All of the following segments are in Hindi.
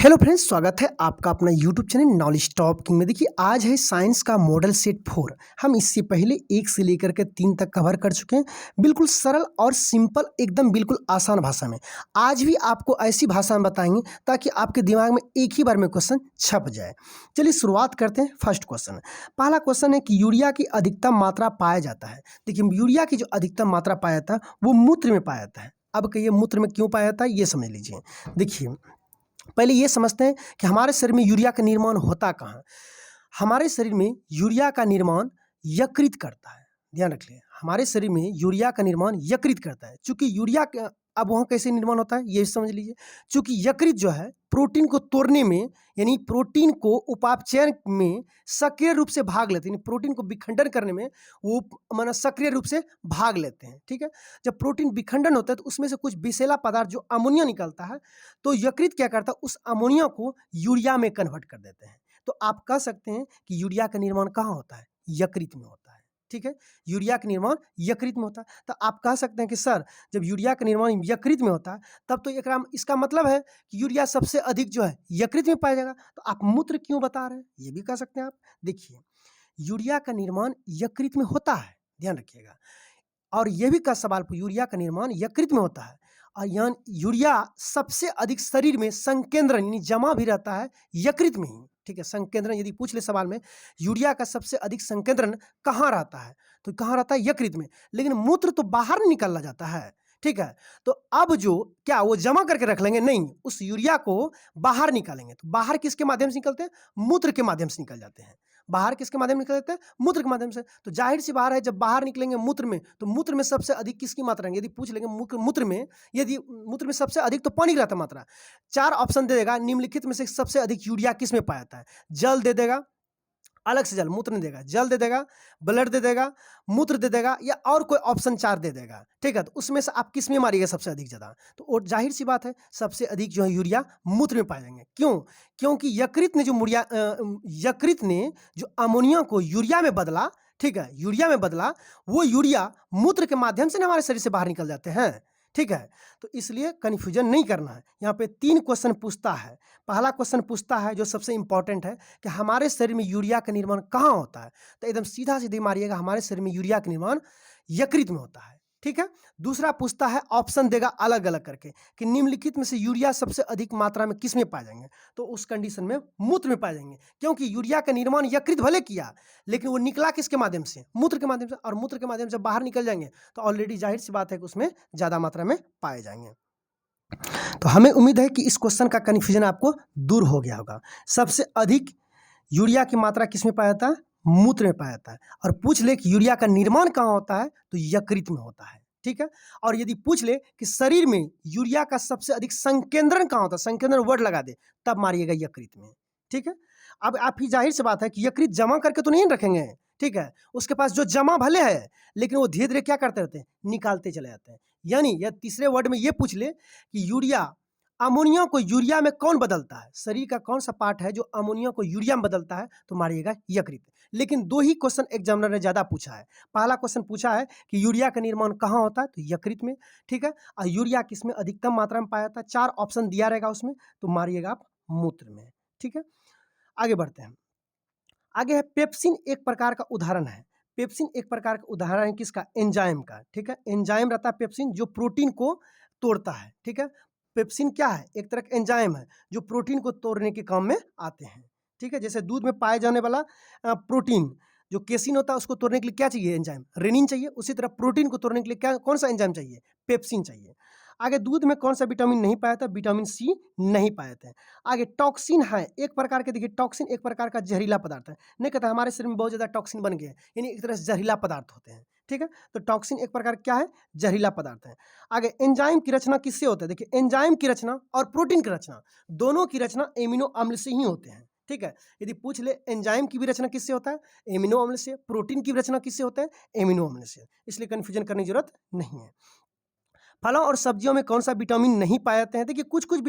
हेलो फ्रेंड्स, स्वागत है आपका अपना YouTube channel knowledge top king में। देखिए, आज है साइंस का मॉडल सेट 4। हम इससे पहले 1 से लेकर के 3 तक कवर कर चुके हैं, बिल्कुल सरल और सिंपल, एकदम बिल्कुल आसान भाषा में। आज भी आपको ऐसी भाषा में बताएंगे ताकि आपके दिमाग में एक ही बार में क्वेश्चन छप जाए। चलिए शुरुआत करते हैं। फर्स्ट क्वेश्चन, पहला क्वेश्चन है कि यूरिया की अधिकतम मात्रा पाया जाता है। देखिए, यूरिया की जो अधिकतम मात्रा पाया जाता है वो मूत्र में पाया जाता है। अब कहिए मूत्र में क्यों पाया जाता है, ये समझ लीजिए। देखिए, पहले ये समझते हैं कि हमारे शरीर में यूरिया का निर्माण होता कहाँ। हमारे शरीर में यूरिया का निर्माण यकृत करता है। ध्यान रखिए, हमारे शरीर में यूरिया का निर्माण यकृत करता है। चूंकि यूरिया का अब वहाँ कैसे निर्माण होता है ये समझ लीजिए। चूंकि यकृत जो है प्रोटीन को तोड़ने में, यानी प्रोटीन को उपापचयन में सक्रिय रूप से भाग लेते हैं, यानी प्रोटीन को विखंडन करने में वो माना सक्रिय रूप से भाग लेते हैं। ठीक है, जब प्रोटीन विखंडन होता है तो उसमें से कुछ विषैला पदार्थ जो अमोनिया निकलता है, तो यकृत क्या करता है, उस अमोनिया को यूरिया में कन्वर्ट कर देते हैं। तो आप कह सकते हैं कि यूरिया का निर्माण कहाँ होता है, यकृत में होता है। ठीक है, यूरिया का निर्माण यकृत में होता है। तो आप कह सकते हैं कि सर, जब यूरिया का निर्माण यकृत में होता है तब तो इसका मतलब है कि यूरिया सबसे अधिक जो है यकृत में पाया जाएगा। तो आप मूत्र क्यों बता रहे हैं, ये भी कह सकते हैं आप। देखिए, यूरिया का निर्माण यकृत में होता है, ध्यान रखिएगा। और यह भी का सवाल, यूरिया का निर्माण यकृत में होता है और यानी यूरिया सबसे अधिक शरीर में संकेंद्रण यानी जमा भी रहता है यकृत में ही। ठीक है, संकेंद्रण यदि पूछ ले सवाल में, यूरिया का सबसे अधिक संकेंद्रण कहाँ रहता है, तो कहाँ रहता है, यकृत में। लेकिन मूत्र तो बाहर निकाला जाता है। ठीक है, तो अब जो क्या वो जमा करके रख लेंगे, नहीं, उस यूरिया को बाहर निकालेंगे। तो बाहर किसके माध्यम से निकलते हैं, मूत्र के माध्यम से निकल जाते हैं। बाहर किसके माध्यम से निकल जाते हैं, मूत्र के माध्यम से। तो जाहिर सी बात है, जब बाहर निकलेंगे मूत्र में, तो मूत्र में सबसे अधिक किसकी मात्रा है, यदि पूछ लेंगे मूत्र में, यदि मूत्र में सबसे अधिक तो पानी रहता है मात्रा। 4 ऑप्शन दे देगा, निम्नलिखित में से सबसे अधिक यूरिया किस में पाया जाता है। जल दे देगा, अलग से जल, मूत्र नहीं देगा, जल दे देगा, ब्लड दे देगा, मूत्र दे देगा, या और कोई ऑप्शन 4 दे देगा। ठीक है, तो उसमें से आप किस में मारिएगा सबसे अधिक ज़्यादा, तो और जाहिर सी बात है सबसे अधिक जो है यूरिया मूत्र में पाए जाएंगे। क्यों? क्योंकि यकृत ने जो अमोनिया को यूरिया में बदला, ठीक है, यूरिया में बदला, वो यूरिया मूत्र के माध्यम से हमारे शरीर से बाहर निकल जाते हैं। ठीक है, तो इसलिए कन्फ्यूजन नहीं करना है। यहाँ पे 3 क्वेश्चन पूछता है। पहला क्वेश्चन पूछता है जो सबसे इंपॉर्टेंट है कि हमारे शरीर में यूरिया का निर्माण कहाँ होता है, तो एकदम सीधा सीधी मारिएगा, हमारे शरीर में यूरिया का निर्माण यकृत में होता है। ठीक है, दूसरा पूछता है, ऑप्शन देगा अलग अलग करके कि निम्नलिखित में से यूरिया सबसे अधिक मात्रा में किस में पाए जाएंगे, तो उस कंडीशन में मूत्र में पाए जाएंगे। क्योंकि यूरिया का निर्माण यकृत भले किया, लेकिन वो निकला किसके माध्यम से, मूत्र के माध्यम से, और मूत्र के माध्यम से बाहर निकल जाएंगे तो ऑलरेडी जाहिर सी बात है कि उसमें ज़्यादा मात्रा में पाए जाएंगे। तो हमें उम्मीद है कि इस क्वेश्चन का कन्फ्यूजन आपको दूर हो गया होगा। सबसे अधिक यूरिया की मात्रा किस में पाया जाता है, मूत्र में पाया जाता है। और पूछ ले कि यूरिया का निर्माण कहाँ होता है, तो यकृत में होता है। ठीक है, और यदि पूछ ले कि शरीर में यूरिया का सबसे अधिक संकेंद्रण कहाँ होता है, संकेंद्रण वर्ड लगा दे, तब मारिएगा यकृत में। ठीक है, अब आप ही जाहिर सी बात है कि यकृत जमा करके तो नहीं रखेंगे। ठीक है, उसके पास जो जमा भले है, लेकिन वो धीरे धीरे क्या करते रहते हैं, निकालते चले जाते हैं। यानी यह तीसरे वर्ड में ये पूछ ले कि यूरिया, अमोनिया को यूरिया में कौन बदलता है, शरीर का कौन सा पार्ट है जो अमोनिया को यूरिया में बदलता है, तो मारिएगा यकृत। लेकिन 2 ही क्वेश्चन एग्जामिनर ने ज़्यादा पूछा है। पहला क्वेश्चन पूछा है कि यूरिया का निर्माण कहाँ होता है, तो यकृत में। ठीक है, और यूरिया किस में अधिकतम मात्रा में पाया जाता है, 4 ऑप्शन दिया रहेगा उसमें, तो मारिएगा आप मूत्र में। ठीक है, आगे बढ़ते हैं। आगे है पेप्सिन, एक प्रकार का उदाहरण है। पेप्सिन एक प्रकार का उदाहरण है किसका, एंजाइम का। ठीक है, एंजाइम रहता है पेप्सिन जो प्रोटीन को तोड़ता है। ठीक है, पेप्सिन क्या है, एक तरह का एंजाइम है जो प्रोटीन को तोड़ने के काम में आते हैं। ठीक है, जैसे दूध में पाए जाने वाला प्रोटीन जो केसिन होता है, उसको तोड़ने के लिए क्या चाहिए, एंजाइम, रेनिन चाहिए। उसी तरह प्रोटीन को तोड़ने के लिए क्या, कौन सा एंजाइम चाहिए, पेप्सिन चाहिए। आगे दूध में कौन सा विटामिन नहीं पाया था, विटामिन सी नहीं पाए थे। आगे टॉक्सिन है एक प्रकार के, देखिए टॉक्सिन एक प्रकार का जहरीला पदार्थ है। नहीं कहता हमारे शरीर में बहुत ज़्यादा टॉक्सिन बन गए, यानी एक तरह से जहरीला पदार्थ होते हैं। ठीक है, तो टॉक्सिन एक प्रकार क्या है, जहरीला पदार्थ है। आगे एंजाइम की रचना किससे होता है, देखिए एंजाइम की रचना और प्रोटीन की रचना, दोनों की रचना एमिनो अम्ल से ही होते हैं। ठीक है, यदि पूछ ले एंजाइम की भी रचना किससे होता है, एमिनो अम्ल से, प्रोटीन की भी रचना किससे होता है, एमिनो अम्ल से। इसलिए कन्फ्यूजन करने की जरूरत नहीं है। फलों और सब्जियों में कौन सा विटामिन नहीं पाए जाते हैं, देखिए कुछ कुछ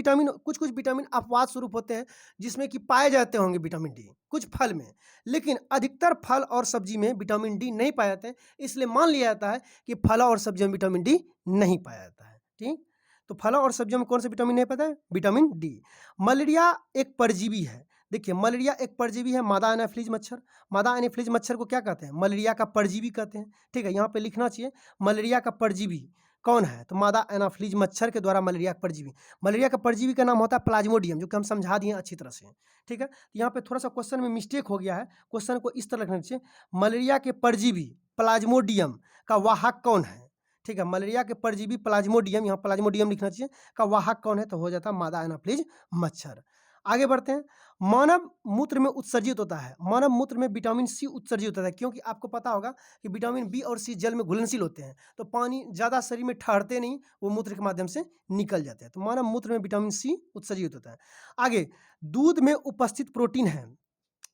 विटामिन अपवाद स्वरूप होते हैं जिसमें कि पाए जाते होंगे विटामिन डी कुछ फल में, लेकिन अधिकतर फल और सब्जी में विटामिन डी नहीं पाए जाते हैं। इसलिए मान लिया जाता है कि फलों और सब्जियों में विटामिन डी नहीं पाया जाता है। ठीक, तो फलों और सब्जियों में कौन सा विटामिन नहीं पता है? Vitamin D. मलेरिया एक परजीवी है। देखिए मलेरिया एक परजीवी है, मादा एनाफिलीज मच्छर। मादा एनाफिलीज मच्छर को क्या कहते हैं? मलेरिया का परजीवी कहते हैं। ठीक है, यहाँ पे लिखना चाहिए मलेरिया का परजीवी कौन है? तो मादा एनाफिलीज मच्छर के द्वारा मलेरिया का परजीवी। मलेरिया का परजीवी का नाम होता है प्लाज्मोडियम, जो कि हम समझा दिए अच्छी तरह से। ठीक है, तो यहाँ पे थोड़ा सा क्वेश्चन में मिस्टेक हो गया है। क्वेश्चन को इस तरह लिखना चाहिए, मलेरिया के परजीवी प्लाज्मोडियम का वाहक कौन है? ठीक है, मलेरिया के परजीवी प्लाज्मोडियम, यहाँ प्लाज्मोडियम लिखना चाहिए, का वाहक कौन है? तो हो जाता है मादा एनाफिलीज मच्छर। आगे बढ़ते हैं। मानव मूत्र में उत्सर्जित होता है, मानव मूत्र में विटामिन सी उत्सर्जित होता है, क्योंकि आपको पता होगा कि विटामिन बी और सी जल में घुलनशील होते हैं, तो पानी ज़्यादा शरीर में ठहरते नहीं, वो मूत्र के माध्यम से निकल जाते हैं। तो मानव मूत्र में विटामिन सी उत्सर्जित होता है। आगे, दूध में उपस्थित प्रोटीन है,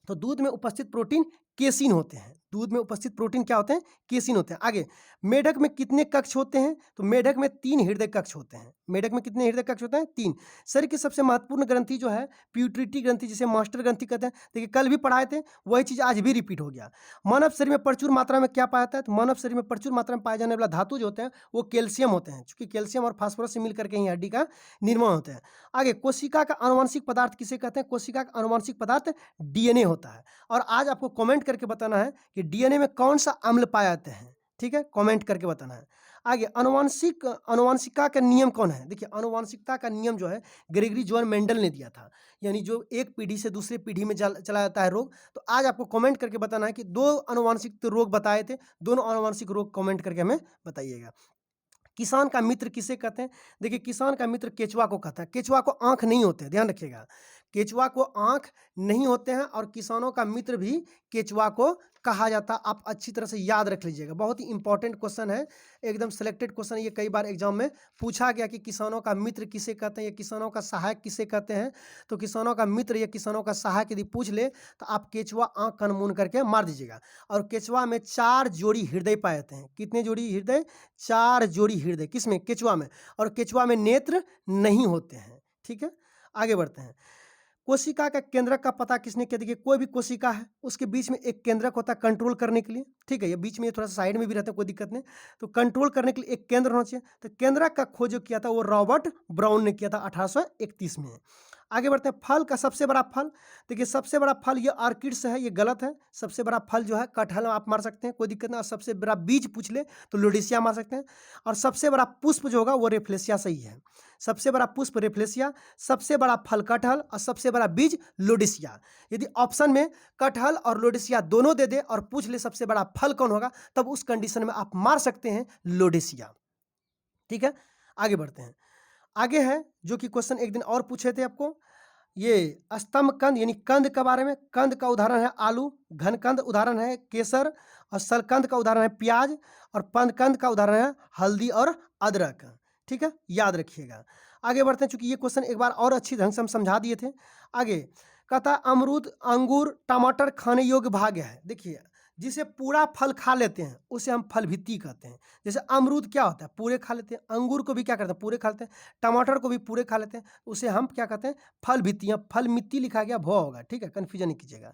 तो दूध में उपस्थित प्रोटीन केसिन होते हैं। दूध में उपस्थित प्रोटीन क्या होते हैं? केसिन होते हैं। आगे, मेढक में कितने कक्ष होते हैं? तो मेढक में 3 हृदय कक्ष होते हैं। मेढक में कितने हृदय कक्ष होते हैं? 3। शरीर की सबसे महत्वपूर्ण ग्रंथि जो है प्यूटरिटी ग्रंथि, जिसे मास्टर ग्रंथि कहते हैं। देखिए कल भी पढ़ाए थे, वही चीज़ आज भी रिपीट हो गया। मानव शरीर में प्रचुर मात्रा में क्या पाया जाता है? तो मानव शरीर में प्रचुर मात्रा में पाए जाने वाला धातु जो होते हैं वो कैल्शियम होते हैं, चूंकि कैल्शियम और फास्फोरस से मिलकर के ही हड्डी का निर्माण होता है। आगे, कोशिका का आनुवंशिक पदार्थ किसे कहते हैं? कोशिका का आनुवंशिक पदार्थ डीएनए होता है। और आज आपको कमेंट करके बताना है कि डीएनए में कौन सा अम्ल पाए जाते हैं। ठीक है, कमेंट करके बताना है। आगे, आनुवंशिकता का नियम कौन है? देखिए आनुवंशिकता का नियम जो है ग्रेगरी जोहन मेंडल ने दिया था, यानी जो एक पीढ़ी से दूसरी पीढ़ी में चला जाता है रोग। तो आज आपको कमेंट करके बताना है कि 2 आनुवंशिक रोग बताए थे, दोनों आनुवंशिक रोग कमेंट करके हमें बताइएगा। किसान का मित्र किसे कहते हैं? देखिए किसान का मित्र केचुआ को कहता है। केचुआ को आंख नहीं होते, ध्यान रखिएगा, केचुआ को आंख नहीं होते हैं, और किसानों का मित्र भी केचुआ को कहा जाता है। आप अच्छी तरह से याद रख लीजिएगा, बहुत ही इंपॉर्टेंट क्वेश्चन है, एकदम सेलेक्टेड क्वेश्चन। ये कई बार एग्जाम में पूछा गया कि किसानों का मित्र किसे कहते हैं या किसानों का सहायक किसे कहते हैं। तो किसानों का मित्र या किसानों का सहायक यदि पूछ ले तो आप केचुआ आंख कन मून करके मार दीजिएगा। और केचुआ में 4 जोड़ी हृदय पाए जाते हैं। कितने जोड़ी हृदय? 4 जोड़ी हृदय। किसमें? केचुआ में। और केचुआ में नेत्र नहीं होते हैं। ठीक है, आगे बढ़ते हैं। कोशिका का केंद्रक का पता किसने किया? देखिए कोई भी कोशिका है उसके बीच में एक केंद्रक होता है कंट्रोल करने के लिए। ठीक है, ये बीच में थोड़ा सा साइड में भी रहता है, कोई दिक्कत नहीं। तो कंट्रोल करने के लिए एक केंद्र होना चाहिए। तो केंद्रक का खोज जो किया था वो रॉबर्ट ब्राउन ने किया था 1831 में। आगे बढ़ते हैं। फल का सबसे बड़ा फल, देखिए सबसे बड़ा फल ये ऑर्किड्स है, ये गलत है। सबसे बड़ा फल जो है कटहल आप मार सकते हैं, कोई दिक्कत नहीं। और सबसे बड़ा बीज पूछ ले तो लोडेसिया मार सकते हैं। और सबसे बड़ा पुष्प जो होगा वो रेफ्लेसिया सही है। सबसे बड़ा पुष्प रेफ्लेसिया, सबसे बड़ा फल कटहल और सबसे बड़ा बीज लोडेसिया। यदि ऑप्शन में कटहल और लोडेसिया दोनों दे दे और पूछ ले सबसे बड़ा फल कौन होगा, तब उस कंडीशन में आप मार सकते हैं लोडेसिया। ठीक है, आगे बढ़ते हैं। आगे है जो कि क्वेश्चन एक दिन और पूछे थे आपको, ये स्तंभ कंद यानी कंद के बारे में। कंद का उदाहरण है आलू, घनकंद उदाहरण है केसर, और सलकंद का उदाहरण है प्याज, और पंदकंद का उदाहरण है हल्दी और अदरक। ठीक है, याद रखिएगा। आगे बढ़ते हैं, चूंकि ये क्वेश्चन एक बार और अच्छी ढंग से हम समझा दिए थे। आगे कहता अमरूद, अंगूर, टमाटर खाने योग्य भाग्य है। देखिए जिसे पूरा फल खा लेते हैं उसे हम फल भित्ति कहते हैं। जैसे अमरूद क्या होता है? पूरे खा लेते हैं। अंगूर को भी क्या करते हैं? पूरे खा लेते हैं। टमाटर को भी पूरे खा लेते हैं, उसे हम क्या कहते हैं? फल भित्ति। या फल मिट्टी लिखा गया, भौ होगा। ठीक है, कन्फ्यूजन नहीं कीजिएगा।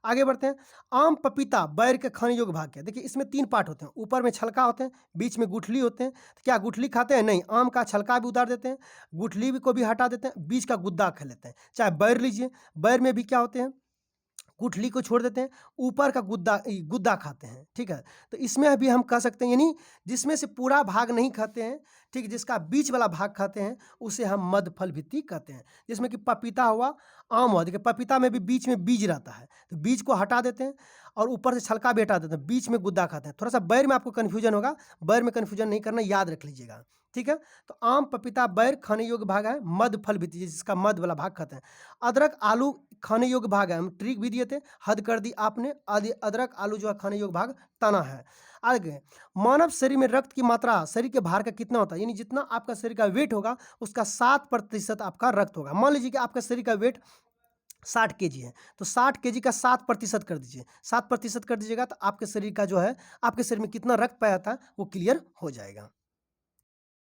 आगे बढ़ते हैं। आम, पपीता, बैर के खाने योग्य भाग क्या? देखिए इसमें 3 पार्ट होते हैं, ऊपर में छलका होते हैं, बीच में गुठली होते हैं। तो क्या गुठली खाते हैं? नहीं, आम का छलका भी उतार देते हैं, गुठली भी को भी हटा देते हैं, बीच का गुद्दा खा लेते हैं। चाहे बैर लीजिए, बैर में भी क्या होते हैं? गुठली को छोड़ देते हैं, ऊपर का गुद्दा खाते हैं। ठीक है, तो इसमें भी हम कह सकते हैं, यानी जिसमें से पूरा भाग नहीं खाते हैं, ठीक, जिसका बीच वाला भाग खाते हैं, उसे हम मध्य फल भित्ति कहते हैं। जिसमें कि पपीता हुआ, आम हुआ। देखिए पपीता में भी बीच में बीज रहता है, तो बीज को हटा देते हैं और ऊपर से छलका भी हटा देते हैं, बीच में गुद्दा खाते हैं। थोड़ा सा बैर में आपको कन्फ्यूजन होगा, बैर में कन्फ्यूजन नहीं करना, याद रख लीजिएगा। ठीक है, तो आम, पपीता, बैर खाने योग्य भाग है, मध्य फल भित्ति जिसका मध्य वाला भाग खाते हैं। अदरक, आलू खाने योग्य भाग है, हम ट्रिक भी दिए थे, हद कर दी आपने। आदि अदरक, आलू जो है खाने योग्य भाग तना है। आगे, मानव शरीर में रक्त की मात्रा शरीर के भार का कितना होता है? यानी जितना आपका शरीर का वेट होगा उसका 7% आपका रक्त होगा। मान लीजिए कि आपका शरीर का वेट 60 केजी है, तो 60 केजी का 7% कर दीजिए। 7% कर दीजिएगा तो आपके शरीर का जो है, आपके शरीर में कितना रक्त पाया था वो क्लियर हो जाएगा।